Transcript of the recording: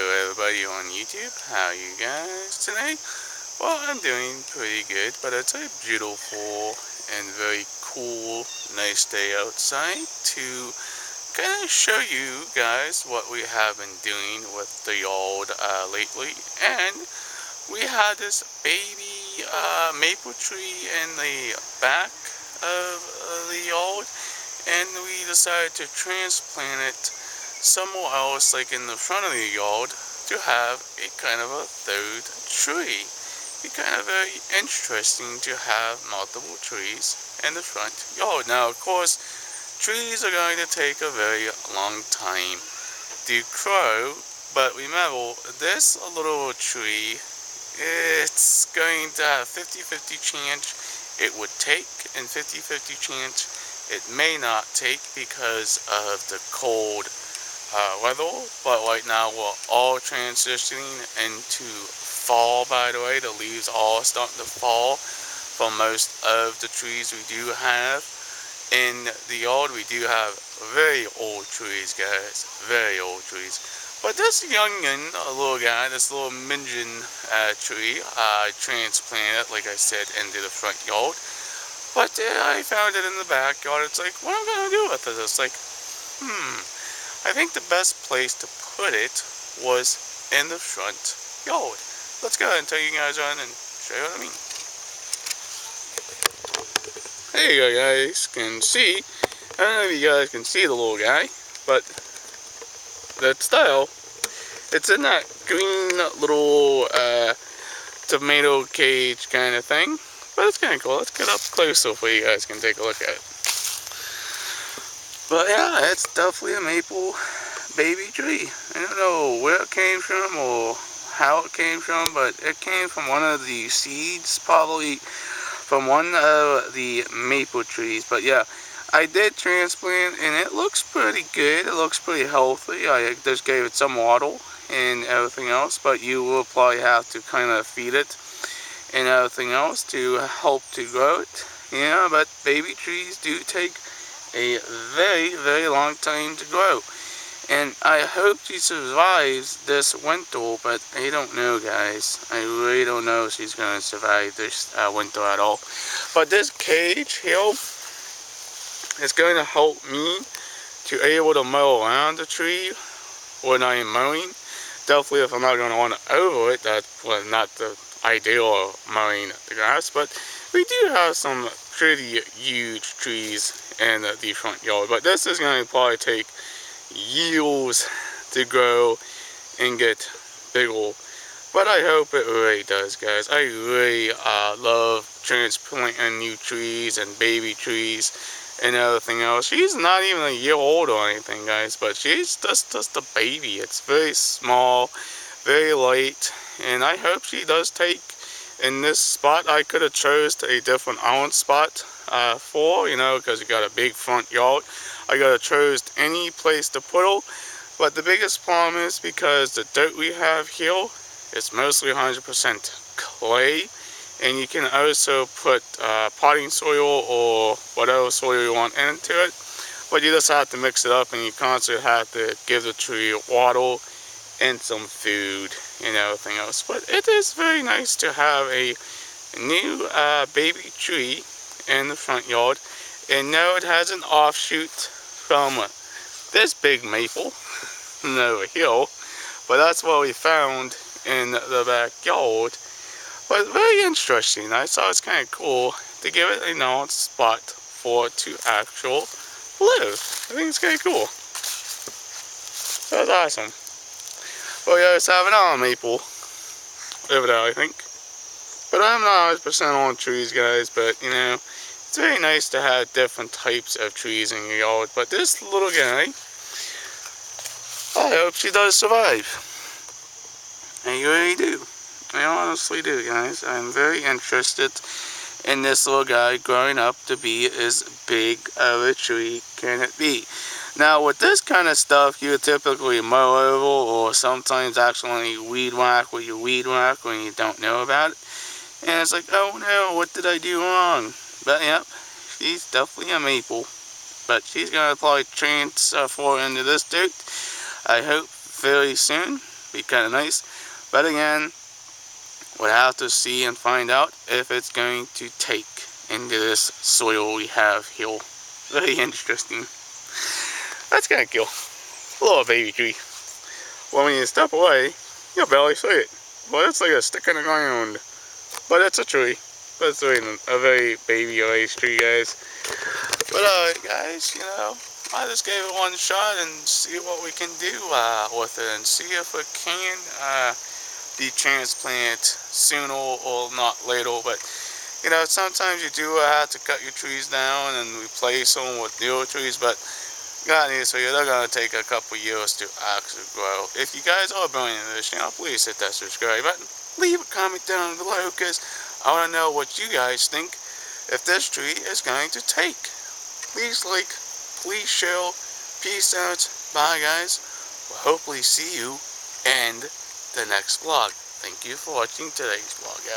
Hello everybody on YouTube, how you guys today? Well, I'm doing pretty good, but it's a beautiful and very cool, nice day outside to kind of show you guys what we have been doing with the yard lately. And we had this baby maple tree in the back of the yard, and we decided to transplant it somewhere else, like in the front of the yard, to have a kind of a third tree. Be kind of very interesting to have multiple trees in the front yard. Now, of course, trees are going to take a very long time to grow, but remember, this little tree, it's going to have 50-50 chance it would take, and 50-50 chance it may not take because of the cold weather. But right now we're all transitioning into fall, by the way. The leaves are starting to fall from most of the trees we do have in the yard. We do have very old trees, guys, very old trees. But this youngin, a little guy, this little Minjin tree, I transplanted, like I said, into the front yard. But I found it in the backyard. It's like, what am I going to do with it? It's like, I think the best place to put it was in the front yard. Let's go ahead and take you guys on and show you what I mean. There you go, guys. Can see. I don't know if you guys can see the little guy, but that style, it's in that green little tomato cage kind of thing. But it's kind of cool. Let's get up closer so you guys can take a look at it. But yeah, it's definitely a maple baby tree. I don't know where it came from or how it came from, but it came from one of the seeds, probably from one of the maple trees. But yeah, I did transplant, and it looks pretty good. It looks pretty healthy. I just gave it some water and everything else, but you will probably have to kind of feed it and everything else to help to grow it. Yeah, but baby trees do take a very, very long time to grow. And I hope she survives this winter, but I don't know, guys. I really don't know if she's going to survive this winter at all. But this cage here is going to help me to able to mow around the tree when I am mowing. Definitely, if I'm not going to want to over it, that's not the ideal of mowing the grass. But we do have some pretty huge trees in the front yard. But this is going to probably take years to grow and get bigger. But I hope it really does, guys. I really love transplanting new trees and baby trees and everything else. She's not even a year old or anything, guys, but she's just a baby. It's very small, very light, and I hope she does take in this spot. I could have chose a different orange spot for, because you got a big front yard. I could have chose any place to put her, but the biggest problem is because the dirt we have here is mostly 100% clay. And you can also put potting soil or whatever soil you want into it. But you just have to mix it up, and you constantly have to give the tree water and some food and everything else. But it is very nice to have a new baby tree in the front yard. And no, it has an offshoot from this big maple over here. But that's what we found in the backyard. But very interesting. I thought it's kind of cool to give it a known spot for it to actually live. I think it's kind of cool. That's awesome. Well, yeah, it's having an maple over there, I think. But I'm not 100% on trees, guys. But it's very nice to have different types of trees in your yard. But this little guy, I hope she does survive. I really do. I honestly do, guys. I'm very interested in this little guy growing up to be as big of a tree can it be. Now, with this kind of stuff, you typically mow over or sometimes actually weed whack with your weed whack when you don't know about it. And it's like, oh no, what did I do wrong? But yep, she's definitely a maple. But she's going to probably transfer into this dirt, I hope, very soon. Be kind of nice. But again, we'll have to see and find out if it's going to take into this soil we have here. Very interesting. That's kind of cool. A little baby tree. Well, when you step away, you'll barely see it. Well, it's like a stick in the ground. But it's a tree. That's really a very baby-raised tree, guys. But guys, you know, I just gave it one shot and see what we can do with it, and see if we can de-transplant sooner or not later. But you know, sometimes you do have to cut your trees down and replace them with newer trees. But got news for you, they're gonna take a couple years to actually grow. If you guys are brand new to this channel, please hit that subscribe button. Leave a comment down below, because I want to know what you guys think if this tree is going to take. Please like, please share, peace out, bye guys. We'll hopefully see you in the next vlog. Thank you for watching today's vlog, guys.